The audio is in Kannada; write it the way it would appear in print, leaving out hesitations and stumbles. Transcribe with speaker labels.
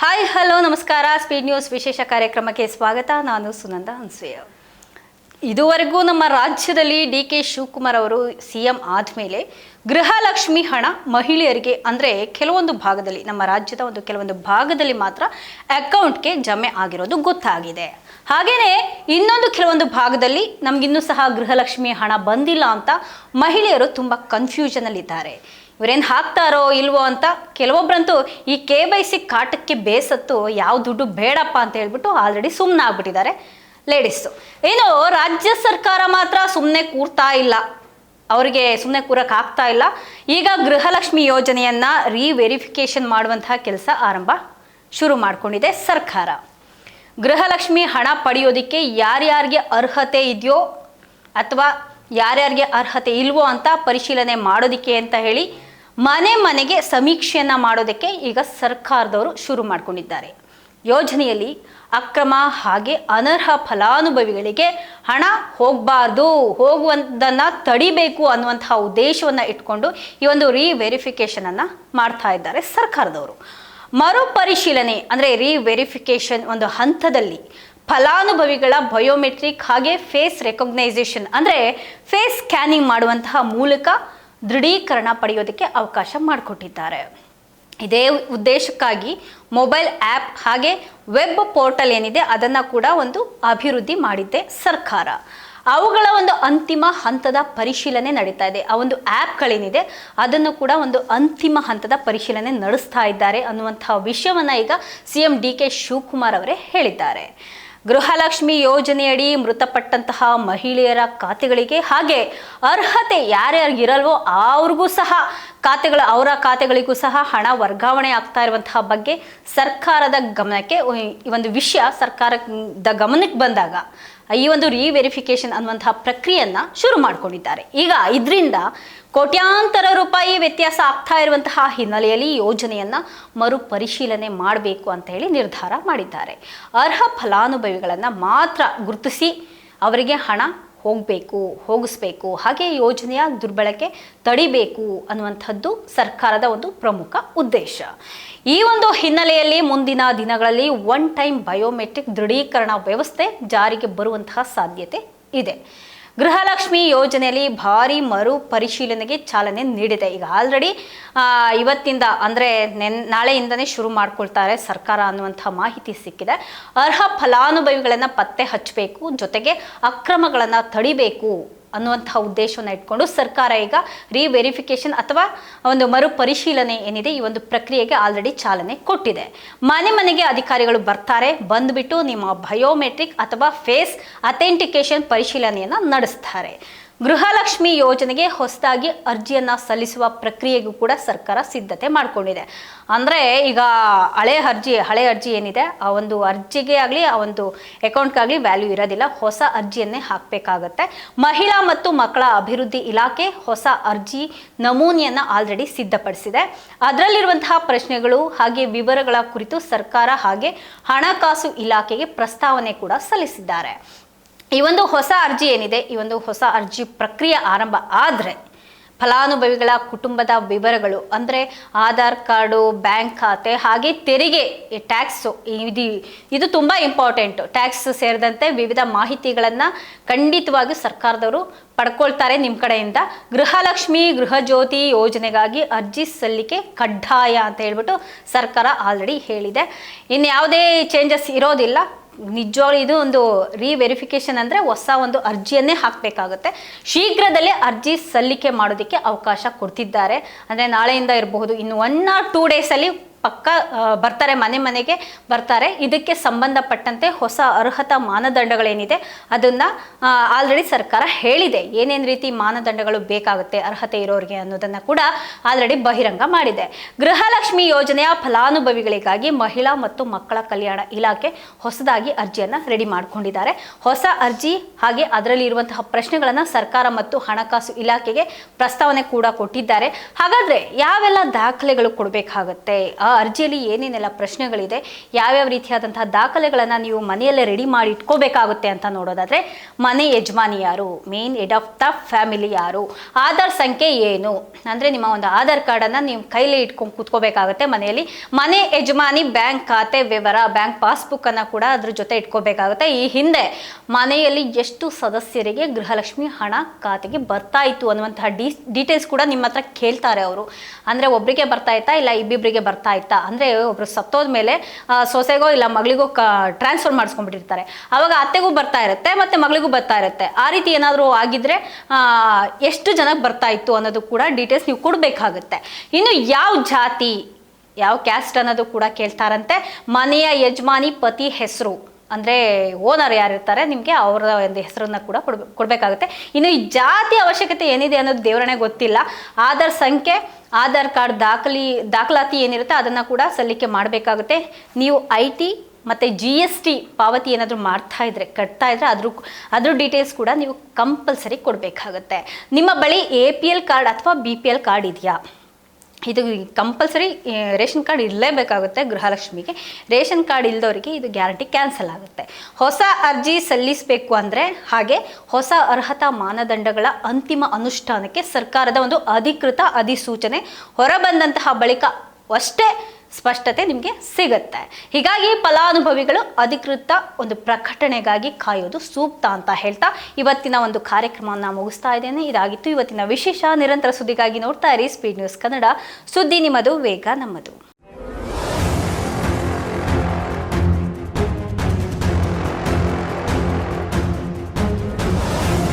Speaker 1: ಹಾಯ್ ಹಲೋ ನಮಸ್ಕಾರ. ಸ್ಪೀಡ್ ನ್ಯೂಸ್ ವಿಶೇಷ ಕಾರ್ಯಕ್ರಮಕ್ಕೆ ಸ್ವಾಗತ. ನಾನು ಸುನಂದ ಹನ್ಸೂಯ. ಇದುವರೆಗೂ ನಮ್ಮ ರಾಜ್ಯದಲ್ಲಿ ಡಿ.ಕೆ. ಶಿವಕುಮಾರ್ ಅವರು ಸಿಎಂ ಆದಮೇಲೆ ಗೃಹಲಕ್ಷ್ಮಿ ಹಣ ಮಹಿಳೆಯರಿಗೆ ಅಂದರೆ ಕೆಲವೊಂದು ಭಾಗದಲ್ಲಿ, ನಮ್ಮ ರಾಜ್ಯದ ಕೆಲವೊಂದು ಭಾಗದಲ್ಲಿ ಮಾತ್ರ ಅಕೌಂಟ್ಗೆ ಜಮೆ ಆಗಿರೋದು ಗೊತ್ತಾಗಿದೆ. ಹಾಗೆಯೇ ಇನ್ನೊಂದು ಕೆಲವೊಂದು ಭಾಗದಲ್ಲಿ ನಮಗಿನ್ನೂ ಸಹ ಗೃಹಲಕ್ಷ್ಮಿ ಹಣ ಬಂದಿಲ್ಲ ಅಂತ ಮಹಿಳೆಯರು ತುಂಬ ಕನ್ಫ್ಯೂಷನಲ್ಲಿದ್ದಾರೆ. ಇವರೇನು ಹಾಕ್ತಾರೋ ಇಲ್ವೋ ಅಂತ. ಕೆಲವೊಬ್ಬರಂತೂ ಈ KYC ಕಾಟಕ್ಕೆ ಬೇಸತ್ತು ಯಾವ ದುಡ್ಡು ಬೇಡಪ್ಪ ಅಂತ ಹೇಳ್ಬಿಟ್ಟು ಆಲ್ರೆಡಿ ಸುಮ್ಮನೆ ಆಗ್ಬಿಟ್ಟಿದ್ದಾರೆ ಲೇಡೀಸು. ಏನು ರಾಜ್ಯ ಸರ್ಕಾರ ಮಾತ್ರ ಸುಮ್ಮನೆ ಕೂರ್ತಾ ಇಲ್ಲ, ಅವರಿಗೆ ಸುಮ್ಮನೆ ಕೂರಕ್ಕೆ ಆಗ್ತಾ ಇಲ್ಲ. ಈಗ ಗೃಹಲಕ್ಷ್ಮಿ ಯೋಜನೆಯನ್ನು ರಿವೆರಿಫಿಕೇಷನ್ ಮಾಡುವಂತಹ ಕೆಲಸ ಶುರು ಮಾಡಿಕೊಂಡಿದೆ ಸರ್ಕಾರ. ಗೃಹಲಕ್ಷ್ಮಿ ಹಣ ಪಡೆಯೋದಕ್ಕೆ ಯಾರ್ಯಾರಿಗೆ ಅರ್ಹತೆ ಇದೆಯೋ ಅಥವಾ ಯಾರ್ಯಾರಿಗೆ ಅರ್ಹತೆ ಇಲ್ವೋ ಅಂತ ಪರಿಶೀಲನೆ ಮಾಡೋದಕ್ಕೆ ಅಂತ ಹೇಳಿ ಮನೆ ಮನೆಗೆ ಸಮೀಕ್ಷೆಯನ್ನು ಮಾಡೋದಕ್ಕೆ ಈಗ ಸರ್ಕಾರದವರು ಶುರು ಮಾಡಿಕೊಂಡಿದ್ದಾರೆ. ಯೋಜನೆಯಲ್ಲಿ ಅಕ್ರಮ ಹಾಗೆ ಅನರ್ಹ ಫಲಾನುಭವಿಗಳಿಗೆ ಹಣ ಹೋಗಬಾರ್ದು, ಹೋಗುವುದನ್ನು ತಡಿಬೇಕು ಅನ್ನುವಂತಹ ಉದ್ದೇಶವನ್ನು ಇಟ್ಕೊಂಡು ಈ ಒಂದು ರಿವೆರಿಫಿಕೇಷನನ್ನು ಮಾಡ್ತಾ ಇದ್ದಾರೆ ಸರ್ಕಾರದವರು. ಮರುಪರಿಶೀಲನೆ ಅಂದರೆ ರಿವೆರಿಫಿಕೇಷನ್ ಒಂದು ಹಂತದಲ್ಲಿ ಫಲಾನುಭವಿಗಳ ಬಯೋಮೆಟ್ರಿಕ್ ಹಾಗೆ ಫೇಸ್ ರೆಕಗ್ನೈಸೇಷನ್ ಅಂದರೆ ಫೇಸ್ ಸ್ಕ್ಯಾನಿಂಗ್ ಮಾಡುವಂತಹ ಮೂಲಕ ದೃಢೀಕರಣ ಪಡೆಯೋದಕ್ಕೆ ಅವಕಾಶ ಮಾಡಿಕೊಟ್ಟಿದ್ದಾರೆ. ಇದೇ ಉದ್ದೇಶಕ್ಕಾಗಿ ಮೊಬೈಲ್ ಆ್ಯಪ್ ಹಾಗೆ ವೆಬ್ ಪೋರ್ಟಲ್ ಏನಿದೆ ಅದನ್ನು ಕೂಡ ಒಂದು ಅಭಿವೃದ್ಧಿ ಮಾಡಿದ್ದೆ ಸರ್ಕಾರ. ಅವುಗಳ ಒಂದು ಅಂತಿಮ ಹಂತದ ಪರಿಶೀಲನೆ ನಡೀತಾ ಇದೆ. ಆ ಒಂದು ಆ್ಯಪ್ಗಳೇನಿದೆ ಅದನ್ನು ಕೂಡ ಒಂದು ಅಂತಿಮ ಹಂತದ ಪರಿಶೀಲನೆ ನಡೆಸ್ತಾ ಇದ್ದಾರೆ ಅನ್ನುವಂಥ ವಿಷಯವನ್ನು ಈಗ CM ಡಿ.ಕೆ. ಶಿವಕುಮಾರ್ ಅವರೇ ಹೇಳಿದ್ದಾರೆ. ಗೃಹಲಕ್ಷ್ಮಿ ಯೋಜನೆಯಡಿ ಮೃತಪಟ್ಟಂತಹ ಮಹಿಳೆಯರ ಖಾತೆಗಳಿಗೆ ಹಾಗೆ ಅರ್ಹತೆ ಯಾರ್ಯಾರಿಗಿರಲ್ವೋ ಅವ್ರಿಗೂ ಸಹ ಅವರ ಖಾತೆಗಳಿಗೂ ಸಹ ಹಣ ವರ್ಗಾವಣೆ ಆಗ್ತಾ ಇರುವಂತಹ ಬಗ್ಗೆ ಸರ್ಕಾರದ ಗಮನಕ್ಕೆ ಈ ಒಂದು ವಿಷಯ ಸರ್ಕಾರದ ಗಮನಕ್ಕೆ ಬಂದಾಗ ಈ ಒಂದು ರಿವೆರಿಫಿಕೇಷನ್ ಅನ್ನುವಂತಹ ಪ್ರಕ್ರಿಯೆಯನ್ನು ಶುರು ಮಾಡಿಕೊಂಡಿದ್ದಾರೆ. ಈಗ ಇದರಿಂದ ಕೋಟ್ಯಾಂತರ ರೂಪಾಯಿ ವ್ಯತ್ಯಾಸ ಆಗ್ತಾ ಇರುವಂತಹ ಹಿನ್ನೆಲೆಯಲ್ಲಿ ಯೋಜನೆಯನ್ನು ಮರುಪರಿಶೀಲನೆ ಮಾಡಬೇಕು ಅಂತ ಹೇಳಿ ನಿರ್ಧಾರ ಮಾಡಿದ್ದಾರೆ. ಅರ್ಹ ಫಲಾನುಭವಿಗಳನ್ನು ಮಾತ್ರ ಗುರುತಿಸಿ ಅವರಿಗೆ ಹಣ ಹೋಗಿಸ್ಬೇಕು, ಹಾಗೆ ಯೋಜನೆಯ ದುರ್ಬಳಕೆ ತಡಿಬೇಕು ಅನ್ನುವಂಥದ್ದು ಸರ್ಕಾರದ ಒಂದು ಪ್ರಮುಖ ಉದ್ದೇಶ. ಈ ಒಂದು ಹಿನ್ನೆಲೆಯಲ್ಲಿ ಮುಂದಿನ ದಿನಗಳಲ್ಲಿ ಒನ್ ಟೈಮ್ ಬಯೋಮೆಟ್ರಿಕ್ ದೃಢೀಕರಣ ವ್ಯವಸ್ಥೆ ಜಾರಿಗೆ ಬರುವಂತಹ ಸಾಧ್ಯತೆ ಇದೆ. ಗೃಹಲಕ್ಷ್ಮಿ ಯೋಜನೆಯಲ್ಲಿ ಭಾರಿ ಮರು ಪರಿಶೀಲನೆಗೆ ಚಾಲನೆ ನೀಡಿದೆ. ಈಗ ಆಲ್ರೆಡಿ ಇವತ್ತಿಂದ ಅಂದರೆ ನಾಳೆಯಿಂದನೇ ಶುರು ಮಾಡ್ಕೊಳ್ತಾರೆ ಸರ್ಕಾರ ಅನ್ನುವಂಥ ಮಾಹಿತಿ ಸಿಕ್ಕಿದೆ. ಅರ್ಹ ಫಲಾನುಭವಿಗಳನ್ನು ಪತ್ತೆ ಹಚ್ಚಬೇಕು, ಜೊತೆಗೆ ಅಕ್ರಮಗಳನ್ನು ತಡಿಬೇಕು ಅನ್ನುವಂಥ ಉದ್ದೇಶವನ್ನು ಇಟ್ಕೊಂಡು ಸರ್ಕಾರ ಈಗ ರಿವೆರಿಫಿಕೇಷನ್ ಅಥವಾ ಒಂದು ಮರುಪರಿಶೀಲನೆ ಏನಿದೆ ಈ ಒಂದು ಪ್ರಕ್ರಿಯೆಗೆ ಆಲ್ರೆಡಿ ಚಾಲನೆ ಕೊಟ್ಟಿದೆ. ಮನೆ ಮನೆಗೆ ಅಧಿಕಾರಿಗಳು ಬರ್ತಾರೆ, ಬಂದ್ಬಿಟ್ಟು ನಿಮ್ಮ ಬಯೋಮೆಟ್ರಿಕ್ ಅಥವಾ ಫೇಸ್ ಅಥೆಂಟಿಕೇಷನ್ ಪರಿಶೀಲನೆಯನ್ನು ನಡೆಸ್ತಾರೆ. ಗೃಹಲಕ್ಷ್ಮಿ ಯೋಜನೆಗೆ ಹೊಸದಾಗಿ ಅರ್ಜಿಯನ್ನು ಸಲ್ಲಿಸುವ ಪ್ರಕ್ರಿಯೆಗೂ ಕೂಡ ಸರ್ಕಾರ ಸಿದ್ಧತೆ ಮಾಡಿಕೊಂಡಿದೆ. ಅಂದರೆ ಈಗ ಹಳೆ ಅರ್ಜಿ ಏನಿದೆ ಆ ಒಂದು ಅರ್ಜಿಗೆ ಆಗಲಿ ಆ ಒಂದು ಅಕೌಂಟ್ಗಾಗಲಿ ವ್ಯಾಲ್ಯೂ ಇರೋದಿಲ್ಲ, ಹೊಸ ಅರ್ಜಿಯನ್ನೇ ಹಾಕಬೇಕಾಗತ್ತೆ. ಮಹಿಳಾ ಮತ್ತು ಮಕ್ಕಳ ಅಭಿವೃದ್ಧಿ ಇಲಾಖೆ ಹೊಸ ಅರ್ಜಿ ನಮೂನೆಯನ್ನು ಆಲ್ರೆಡಿ ಸಿದ್ಧಪಡಿಸಿದೆ. ಅದರಲ್ಲಿರುವಂತಹ ಪ್ರಶ್ನೆಗಳು ಹಾಗೆ ವಿವರಗಳ ಕುರಿತು ಸರ್ಕಾರ ಹಾಗೆ ಹಣಕಾಸು ಇಲಾಖೆಗೆ ಪ್ರಸ್ತಾವನೆ ಕೂಡ ಸಲ್ಲಿಸಿದ್ದಾರೆ. ಈ ಒಂದು ಹೊಸ ಅರ್ಜಿ ಏನಿದೆ ಈ ಒಂದು ಹೊಸ ಅರ್ಜಿ ಪ್ರಕ್ರಿಯೆ ಆರಂಭ ಆದರೆ ಫಲಾನುಭವಿಗಳ ಕುಟುಂಬದ ವಿವರಗಳು ಅಂದರೆ ಆಧಾರ್ ಕಾರ್ಡು, ಬ್ಯಾಂಕ್ ಖಾತೆ ಹಾಗೆ ತೆರಿಗೆ, ಟ್ಯಾಕ್ಸು ಇದು ತುಂಬ ಇಂಪಾರ್ಟೆಂಟು. ಟ್ಯಾಕ್ಸ್ ಸೇರಿದಂತೆ ವಿವಿಧ ಮಾಹಿತಿಗಳನ್ನು ಖಂಡಿತವಾಗಿ ಸರ್ಕಾರದವರು ಪಡ್ಕೊಳ್ತಾರೆ ನಿಮ್ಮ ಕಡೆಯಿಂದ. ಗೃಹಲಕ್ಷ್ಮಿ ಗೃಹಜ್ಯೋತಿ ಯೋಜನೆಗಾಗಿ ಅರ್ಜಿ ಸಲ್ಲಿಕೆ ಕಡ್ಡಾಯ ಅಂತ ಹೇಳ್ಬಿಟ್ಟು ಸರ್ಕಾರ ಆಲ್ರೆಡಿ ಹೇಳಿದೆ. ಇನ್ನು ಯಾವುದೇ ಚೇಂಜಸ್ ಇರೋದಿಲ್ಲ. ನಿಜವಾಗ್ಲೂ ಇದು ಒಂದು ರಿವೆರಿಫಿಕೇಷನ್ ಅಂದರೆ ಹೊಸ ಒಂದು ಅರ್ಜಿಯನ್ನೇ ಹಾಕಬೇಕಾಗುತ್ತೆ. ಶೀಘ್ರದಲ್ಲೇ ಅರ್ಜಿ ಸಲ್ಲಿಕೆ ಮಾಡೋದಕ್ಕೆ ಅವಕಾಶ ಕೊಡ್ತಿದ್ದಾರೆ. ಅಂದರೆ ನಾಳೆಯಿಂದ ಇರಬಹುದು, ಇನ್ನು 1 or 2 ಡೇಸಲ್ಲಿ ಪಕ್ಕ ಬರ್ತಾರೆ, ಮನೆಗೆ ಬರ್ತಾರೆ. ಇದಕ್ಕೆ ಸಂಬಂಧಪಟ್ಟಂತೆ ಹೊಸ ಅರ್ಹತಾ ಮಾನದಂಡಗಳೇನಿದೆ ಅದನ್ನು ಆಲ್ರೆಡಿ ಸರ್ಕಾರ ಹೇಳಿದೆ. ಏನೇನು ರೀತಿ ಮಾನದಂಡಗಳು ಬೇಕಾಗುತ್ತೆ ಅರ್ಹತೆ ಇರೋರಿಗೆ ಅನ್ನೋದನ್ನು ಕೂಡ ಆಲ್ರೆಡಿ ಬಹಿರಂಗ ಮಾಡಿದೆ. ಗೃಹಲಕ್ಷ್ಮಿ ಯೋಜನೆಯ ಫಲಾನುಭವಿಗಳಿಗಾಗಿ ಮಹಿಳಾ ಮತ್ತು ಮಕ್ಕಳ ಕಲ್ಯಾಣ ಇಲಾಖೆ ಹೊಸದಾಗಿ ಅರ್ಜಿಯನ್ನು ರೆಡಿ ಮಾಡಿಕೊಂಡಿದ್ದಾರೆ. ಹೊಸ ಅರ್ಜಿ ಹಾಗೆ ಅದರಲ್ಲಿ ಇರುವಂತಹ ಪ್ರಶ್ನೆಗಳನ್ನು ಸರ್ಕಾರ ಮತ್ತು ಹಣಕಾಸು ಇಲಾಖೆಗೆ ಪ್ರಸ್ತಾವನೆ ಕೂಡ ಕೊಟ್ಟಿದ್ದಾರೆ. ಹಾಗಾದರೆ ಯಾವೆಲ್ಲ ದಾಖಲೆಗಳು ಕೊಡಬೇಕಾಗತ್ತೆ, ಆ ಅರ್ಜಿಯಲ್ಲಿ ಏನೇನೆಲ್ಲ ಪ್ರಶ್ನೆಗಳಿದೆ, ಯಾವ್ಯಾವ ರೀತಿಯಾದಂತಹ ದಾಖಲೆಗಳನ್ನು ನೀವು ಮನೆಯಲ್ಲೇ ರೆಡಿ ಮಾಡಿ ಇಟ್ಕೋಬೇಕಾಗುತ್ತೆ ಅಂತ ನೋಡೋದಾದರೆ, ಮನೆ ಯಜಮಾನಿ ಯಾರು, main head of the family ಯಾರು, ಆಧಾರ್ ಸಂಖ್ಯೆ ಏನು, ಅಂದರೆ ನಿಮ್ಮ ಒಂದು ಆಧಾರ್ ಕಾರ್ಡನ್ನು ನೀವು ಕೈಲಿ ಇಟ್ಕೊಂಡು ಕೂತ್ಕೋಬೇಕಾಗುತ್ತೆ ಮನೆಯಲ್ಲಿ. ಮನೆ ಯಜಮಾನಿ ಬ್ಯಾಂಕ್ ಖಾತೆ ವಿವರ, ಬ್ಯಾಂಕ್ ಪಾಸ್ಬುಕ್ಕನ್ನು ಕೂಡ ಅದ್ರ ಜೊತೆ ಇಟ್ಕೋಬೇಕಾಗುತ್ತೆ. ಈ ಹಿಂದೆ ಮನೆಯಲ್ಲಿ ಎಷ್ಟು ಸದಸ್ಯರಿಗೆ ಗೃಹಲಕ್ಷ್ಮಿ ಹಣ ಖಾತೆಗೆ ಬರ್ತಾ ಇತ್ತು ಅನ್ನುವಂತಹ ಡೀಟೇಲ್ಸ್ ಕೂಡ ನಿಮ್ಮ ಹತ್ರ ಕೇಳ್ತಾರೆ ಅವರು. ಅಂದರೆ ಒಬ್ಬರಿಗೆ ಬರ್ತಾ ಇತ್ತಾ ಇಲ್ಲ ಇಬ್ಬಿಬ್ಬರಿಗೆ ಬರ್ತಾ ಇತ್ತಾ, ಅಂದರೆ ಒಬ್ರು ಸತ್ತೋದ ಮೇಲೆ ಸೊಸೆಗೋ ಇಲ್ಲ ಮಗಳಿಗೋ ಟ್ರಾನ್ಸ್ಫರ್ ಮಾಡಿಸ್ಕೊಂಡ್ಬಿಟ್ಟಿರ್ತಾರೆ, ಆವಾಗ ಅತ್ತೆಗೂ ಬರ್ತಾ ಇರುತ್ತೆ ಮತ್ತು ಮಗಳಿಗೂ ಬರ್ತಾ ಇರುತ್ತೆ. ಆ ರೀತಿ ಏನಾದರೂ ಆಗಿದ್ರೆ ಎಷ್ಟು ಜನಕ್ಕೆ ಬರ್ತಾ ಇತ್ತು ಅನ್ನೋದು ಕೂಡ ಡೀಟೇಲ್ಸ್ ನೀವು ಕೊಡಬೇಕಾಗುತ್ತೆ. ಇನ್ನು ಯಾವ ಜಾತಿ, ಯಾವ ಕ್ಯಾಸ್ಟ್ ಅನ್ನೋದು ಕೂಡ ಕೇಳ್ತಾರಂತೆ. ಮನೆಯ ಯಜಮಾನಿ ಪತಿ ಹೆಸರು, ಅಂದರೆ ಓನರ್ ಯಾರಿರ್ತಾರೆ ನಿಮಗೆ ಅವರ ಒಂದು ಹೆಸರನ್ನು ಕೂಡ ಕೊಡಬೇಕಾಗುತ್ತೆ. ಇನ್ನು ಈ ಜಾತಿ ಅವಶ್ಯಕತೆ ಏನಿದೆ ಅನ್ನೋದು ದೇವರಣೆ ಗೊತ್ತಿಲ್ಲ. ಆಧಾರ್ ಸಂಖ್ಯೆ, ಆಧಾರ್ ಕಾರ್ಡ್ ದಾಖಲಾತಿ ಏನಿರುತ್ತೆ ಅದನ್ನು ಕೂಡ ಸಲ್ಲಿಕೆ ಮಾಡಬೇಕಾಗುತ್ತೆ. ನೀವು IT ಮತ್ತು GST ಪಾವತಿ ಏನಾದರೂ ಕಟ್ತಾ ಇದ್ರೆ ಅದ್ರ ಡೀಟೇಲ್ಸ್ ಕೂಡ ನೀವು ಕಂಪಲ್ಸರಿ ಕೊಡಬೇಕಾಗುತ್ತೆ. ನಿಮ್ಮ ಬಳಿ APL ಕಾರ್ಡ್ ಅಥವಾ BPL ಕಾರ್ಡ್ ಇದೆಯಾ? ಇದು ಕಂಪಲ್ಸರಿ ರೇಷನ್ ಕಾರ್ಡ್ ಇರಲೇಬೇಕಾಗುತ್ತೆ ಗೃಹಲಕ್ಷ್ಮಿಗೆ. ರೇಷನ್ ಕಾರ್ಡ್ ಇಲ್ಲದವರಿಗೆ ಇದು ಗ್ಯಾರಂಟಿ ಕ್ಯಾನ್ಸಲ್ ಆಗುತ್ತೆ. ಹೊಸ ಅರ್ಜಿ ಸಲ್ಲಿಸಬೇಕು ಅಂದರೆ, ಹಾಗೆ ಹೊಸ ಅರ್ಹತಾ ಮಾನದಂಡಗಳ ಅಂತಿಮ ಅನುಷ್ಠಾನಕ್ಕೆ ಸರ್ಕಾರದ ಒಂದು ಅಧಿಕೃತ ಅಧಿಸೂಚನೆ ಹೊರಬಂದಂತಹ ಬಳಿಕ ಅಷ್ಟೇ ಸ್ಪಷ್ಟತೆ ನಿಮಗೆ ಸಿಗುತ್ತೆ. ಹೀಗಾಗಿ ಫಲಾನುಭವಿಗಳು ಅಧಿಕೃತ ಒಂದು ಪ್ರಕಟಣೆಗಾಗಿ ಕಾಯೋದು ಸೂಕ್ತ ಅಂತ ಹೇಳ್ತಾ ಇವತ್ತಿನ ಒಂದು ಕಾರ್ಯಕ್ರಮವನ್ನು ಮುಗಿಸ್ತಾ ಇದ್ದೇನೆ. ಇದಾಗಿತ್ತು ಇವತ್ತಿನ ವಿಶೇಷ. ನಿರಂತರ ಸುದ್ದಿಗಾಗಿ ನೋಡ್ತಾ ಇರಿ ಸ್ಪೀಡ್ ನ್ಯೂಸ್ ಕನ್ನಡ. ಸುದ್ದಿ ನಿಮ್ಮದು, ವೇಗ ನಮ್ಮದು.